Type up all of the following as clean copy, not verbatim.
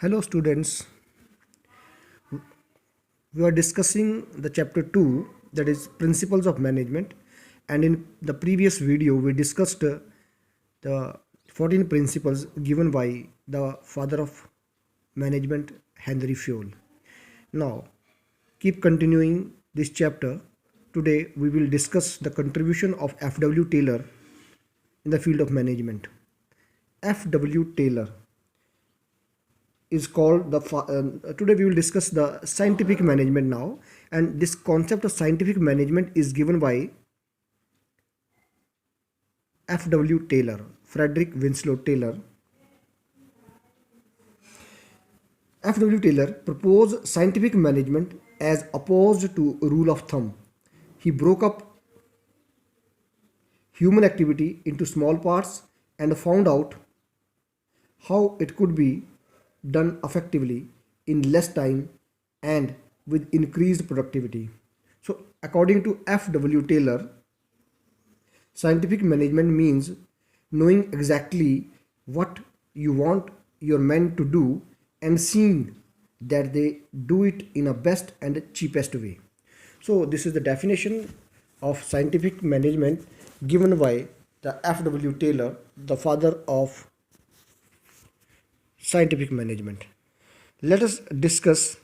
Hello students, we are discussing the chapter 2, that is principles of management, and in the previous video we discussed the 14 principles given by the father of management, Henry Fayol. Now keep continuing this chapter. Today we will discuss the contribution of F.W. Taylor in the field of management. F.W. Taylor is called today we will discuss the scientific management now, and this concept of scientific management is given by F.W. Taylor, Frederick Winslow Taylor. F.W. Taylor proposed scientific management as opposed to rule of thumb. He broke up human activity into small parts and found out how it could be done effectively in less time and with increased productivity. So, according to F.W. Taylor, scientific management means knowing exactly what you want your men to do and seeing that they do it in a best and cheapest way. So, this is the definition of scientific management given by the F.W. Taylor, the father of scientific management. Let us discuss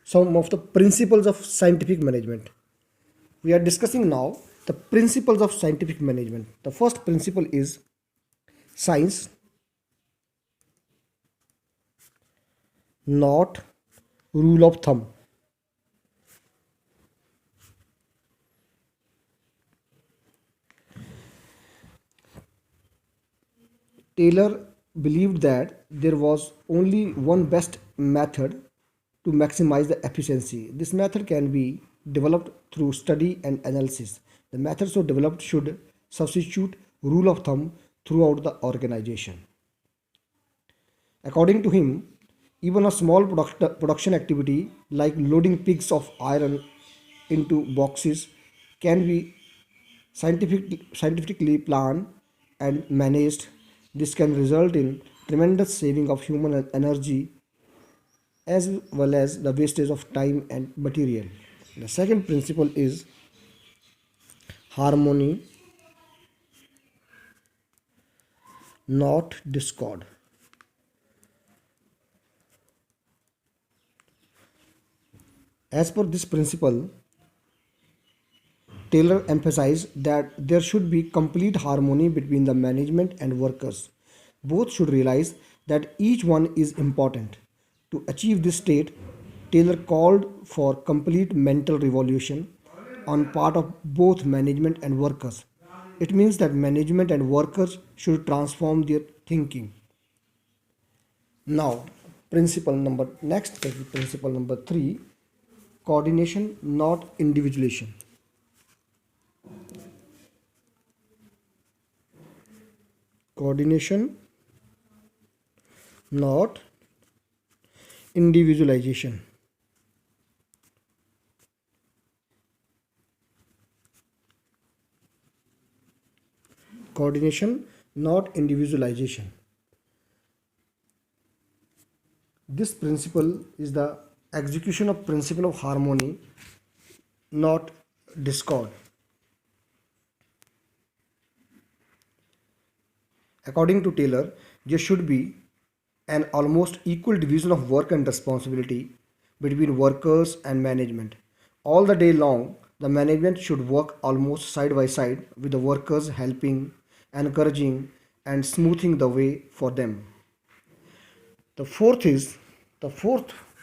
some of the principles of scientific management. We are discussing now the principles of scientific management. The first principle is science, not rule of thumb. Taylor believed that there was only one best method to maximize the efficiency. This method can be developed through study and analysis. The methods so developed should substitute rule of thumb throughout the organization. According to him, even a small production activity like loading pigs of iron into boxes can be scientifically planned and managed. This can result in tremendous saving of human energy as well as the wastage of time and material. The second principle is harmony, not discord. As per this principle, Taylor emphasized that there should be complete harmony between the management and workers. Both should realize that each one is important. To achieve this state, Taylor called for complete mental revolution on part of both management and workers. It means that management and workers should transform their thinking. Now, principle number 3, coordination, not individuation. Coordination, not individualization. Coordination, not individualization. This principle is the execution of principle of harmony, not discord. According to Taylor, there should be an almost equal division of work and responsibility between workers and management. All the day long, the management should work almost side by side with the workers, helping, encouraging, and smoothing the way for them. The fourth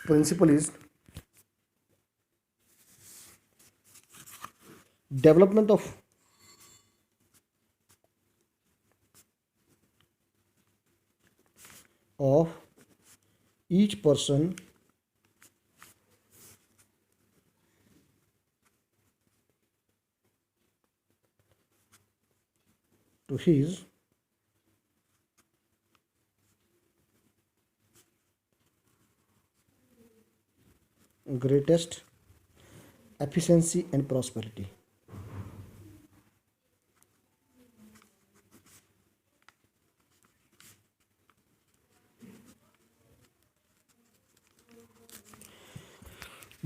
principle is development of each person to his greatest efficiency and prosperity.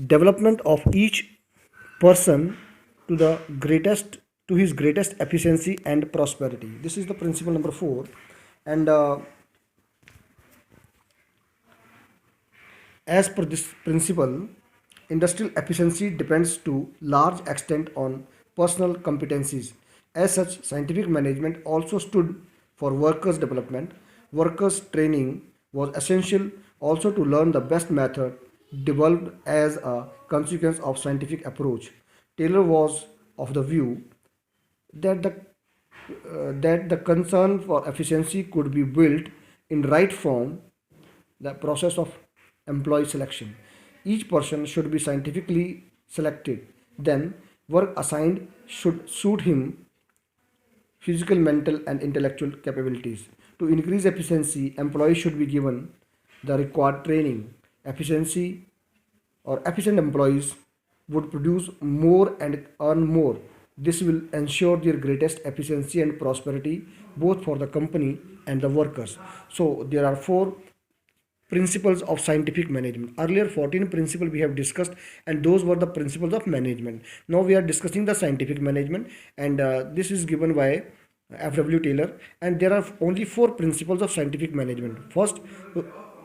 development of each person to the greatest to his greatest efficiency and prosperity. This is the principle number 4. And as per this principle, industrial efficiency depends to large extent on personal competencies. As such, scientific management also stood for workers' development. Workers' training was essential also to learn the best method developed as a consequence of scientific approach. Taylor was of the view that the concern for efficiency could be built in right form, the process of employee selection. Each person should be scientifically selected. Then, work assigned should suit him physical, mental, and intellectual capabilities. To increase efficiency, employees should be given the required training. Efficiency or efficient employees would produce more and earn more. This will ensure their greatest efficiency and prosperity both for the company and the workers. So there are four principles of scientific management. Earlier 14 principles we have discussed, and those were the principles of management. Now we are discussing the scientific management, and this is given by F.W. Taylor, and there are only four principles of scientific management. First,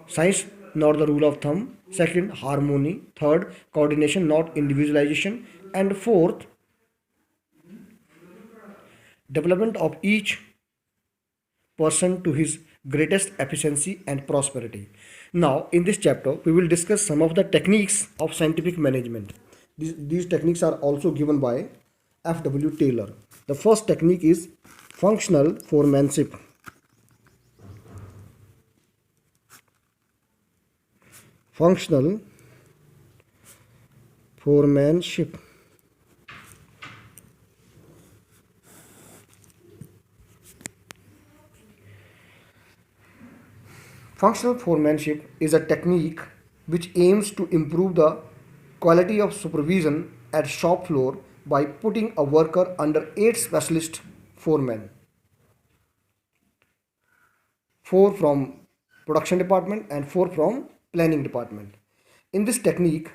science, not the rule of thumb. Second, harmony. Third, coordination, not individualization. And fourth, development of each person to his greatest efficiency and prosperity. Now, in this chapter, we will discuss some of the techniques of scientific management. These techniques are also given by F.W. Taylor. The first technique is functional foremanship. Functional foremanship. Functional foremanship is a technique which aims to improve the quality of supervision at shop floor by putting a worker under 8 specialist foremen, 4 from production department and 4 from planning department. In this technique,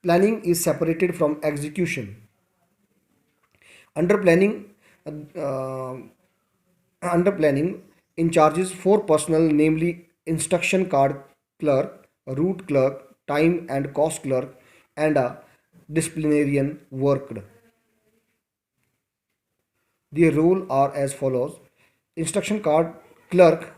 planning is separated from execution. Under planning, uh, under planning in charges 4 personnel, namely instruction card clerk, route clerk, time and cost clerk, and a disciplinarian worked. Their role are as follows. Instruction card clerk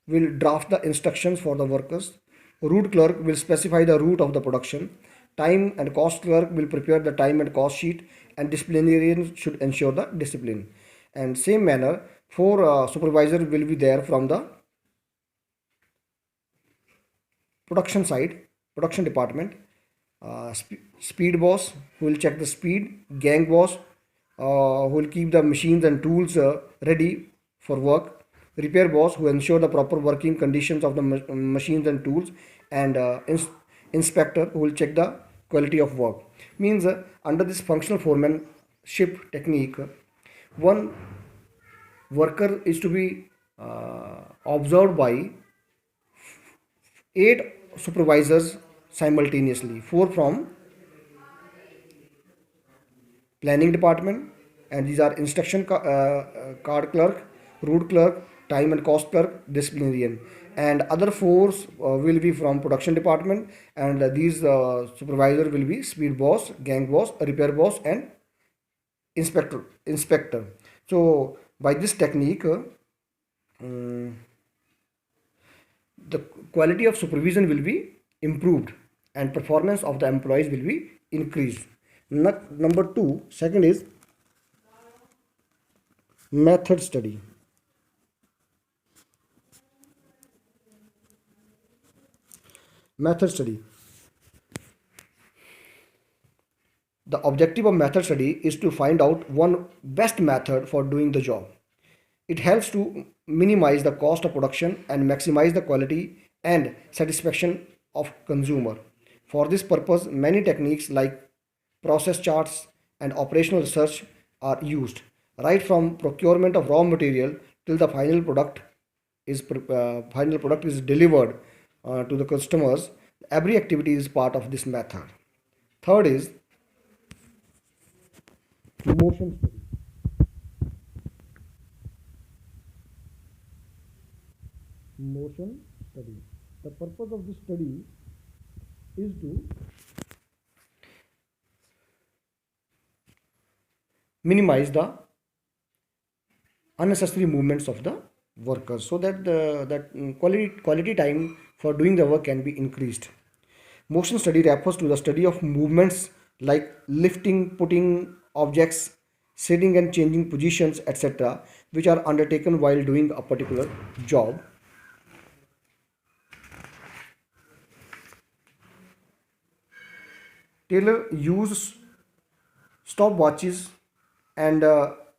will draft the instructions for the workers. Route clerk will specify the route of the production. Time and cost clerk will prepare the time and cost sheet, and disciplinarian should ensure the discipline. And same manner, 4 supervisor will be there from the production side, production department. Speed boss who will check the speed, gang boss who will keep the machines and tools ready for work, repair boss who ensure the proper working conditions of the machines and tools, and inspector who will check the quality of work. Means under this functional foremanship technique, one worker is to be observed by 8 supervisors simultaneously, 4 from planning department, and these are instruction card clerk, route clerk, time and cost clerk, disciplinarian, and other 4 will be from production department, and these supervisor will be speed boss, gang boss, repair boss, and inspector. So by this technique, the quality of supervision will be improved and performance of the employees will be increased. Number 2, second is method study. Method study. The objective of method study is to find out one best method for doing the job. It helps to minimize the cost of production and maximize the quality and satisfaction of consumer. For this purpose, many techniques like process charts and operational research are used. Right from procurement of raw material till the final product is delivered to the customers, Every activity is part of this method. Third is motion study. Motion study. The purpose of this study is to minimize the unnecessary movements of the workers so that quality time for doing the work can be increased. Motion study refers to the study of movements like lifting, putting objects, sitting and changing positions, etc., which are undertaken while doing a particular job. Taylor used stopwatches and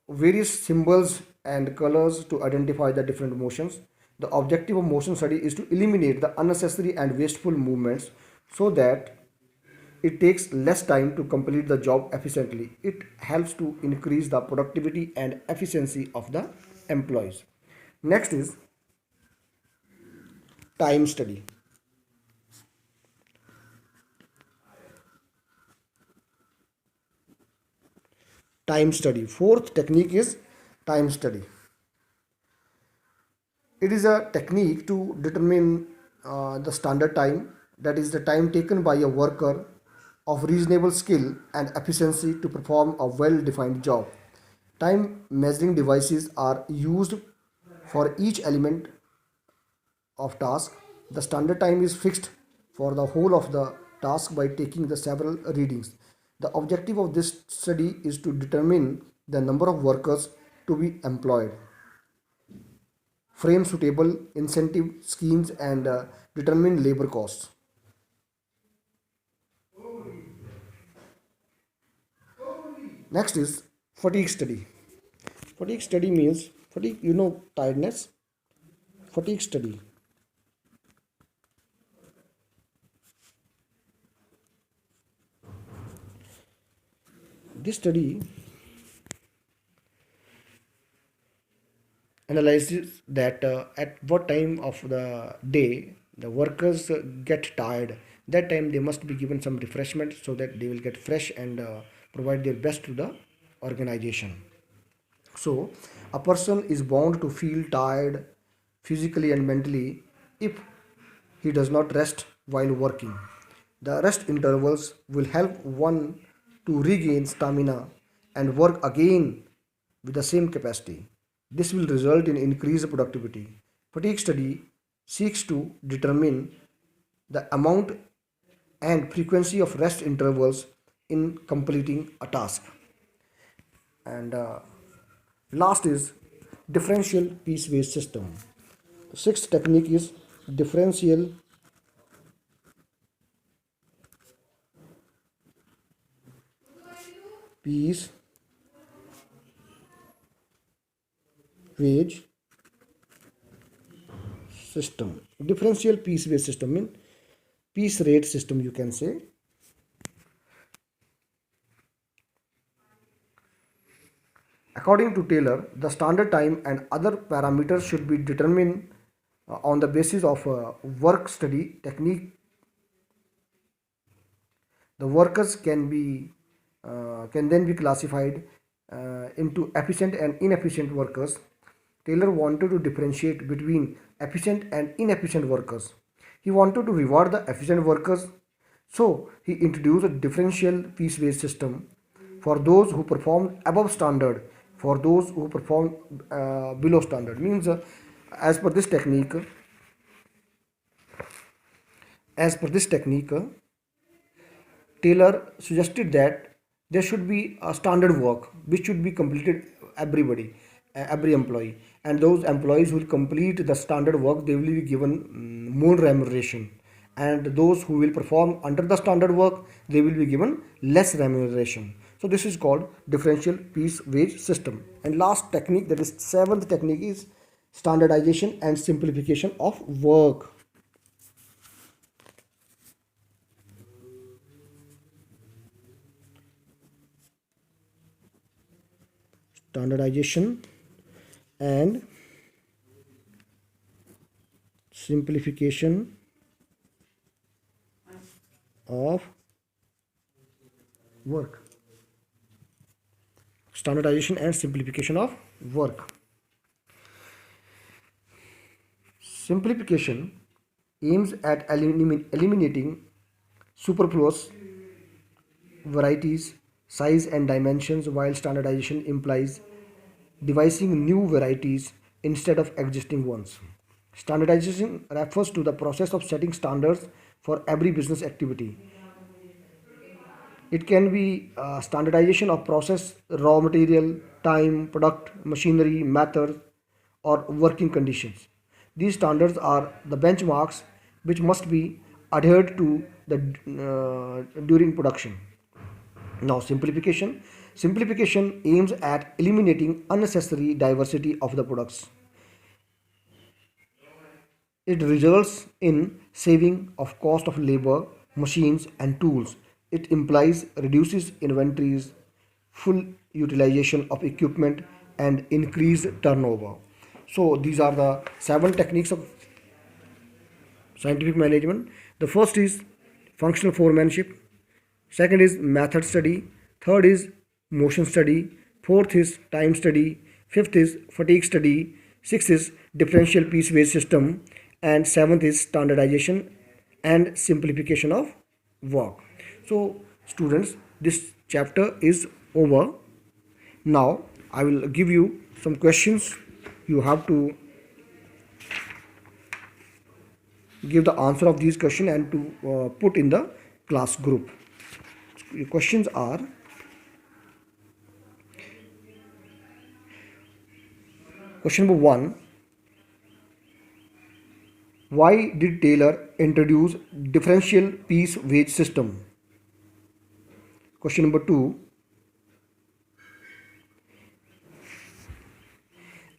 various symbols and colors to identify the different motions. The objective of motion study is to eliminate the unnecessary and wasteful movements so that it takes less time to complete the job efficiently. It helps to increase the productivity and efficiency of the employees. Next is time study. Time study. Fourth technique is time study. It is a technique to determine the standard time, that is the time taken by a worker of reasonable skill and efficiency to perform a well-defined job. Time measuring devices are used for each element of task. The standard time is fixed for the whole of the task by taking the several readings. The objective of this study is to determine the number of workers to be employed, frame suitable incentive schemes, and determine labor costs. Next is fatigue study. Fatigue study means fatigue, tiredness. Fatigue study. This study analyzes that at what time of the day the workers get tired. That time they must be given some refreshment so that they will get fresh and provide their best to the organization. So a person is bound to feel tired physically and mentally if he does not rest while working. The rest intervals will help one to regain stamina and work again with the same capacity. This will result in increased productivity. Fatigue study seeks to determine the amount and frequency of rest intervals in completing a task. And last is differential piece-based system. The sixth technique is differential piece wage system. Differential piece wage system means piece rate system, you can say. According to Taylor, the standard time and other parameters should be determined on the basis of work study technique. The workers can then be classified into efficient and inefficient workers. Taylor wanted to differentiate between efficient and inefficient workers. He wanted to reward the efficient workers, so he introduced a differential piece wage system for those who performed above standard, for those who performed below standard. Means, as per this technique, as per this technique, Taylor suggested that there should be a standard work which should be completed every employee, and those employees who will complete the standard work they will be given more remuneration, and those who will perform under the standard work they will be given less remuneration. So this is called differential piece wage system. And last technique, that is seventh technique, is standardization and simplification of work. Standardization and simplification of work. Standardization and simplification of work. Simplification aims at eliminating superfluous varieties, size and dimensions, while standardization implies devising new varieties instead of existing ones. Standardization refers to the process of setting standards for every business activity. It can be standardization of process, raw material, time, product, machinery, methods, or working conditions. These standards are the benchmarks which must be adhered to during production. Now, simplification. Simplification aims at eliminating unnecessary diversity of the products. It results in saving of cost of labor, machines and tools. It implies reduces inventories, full utilization of equipment and increased turnover. So these are the 7 techniques of scientific management. The first is functional foremanship, second is method study, third is motion study, fourth is time study, fifth is fatigue study, sixth is differential piece weight system, and seventh is standardization and simplification of work. So students, this chapter is over. Now I will give you some questions. You have to give the answer of these questions and to put in the class group. Your questions are: question number 1, why did Taylor introduce differential piece weight system? Question number 2,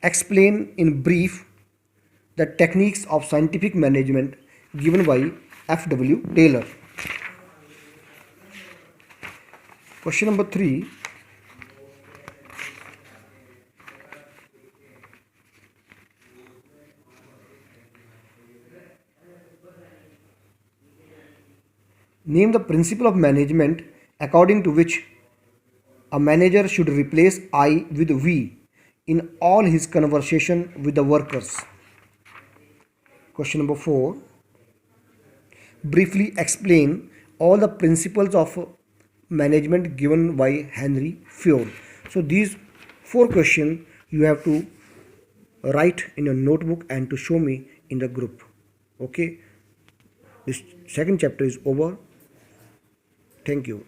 explain in brief the techniques of scientific management given by F.W. Taylor. Question number 3, name the principle of management according to which a manager should replace I with we in all his conversation with the workers. Question number 4, briefly explain all the principles of management given by Henry Ford. So these 4 questions you have to write in your notebook and to show me in the group. Okay, this second chapter is over. Thank you.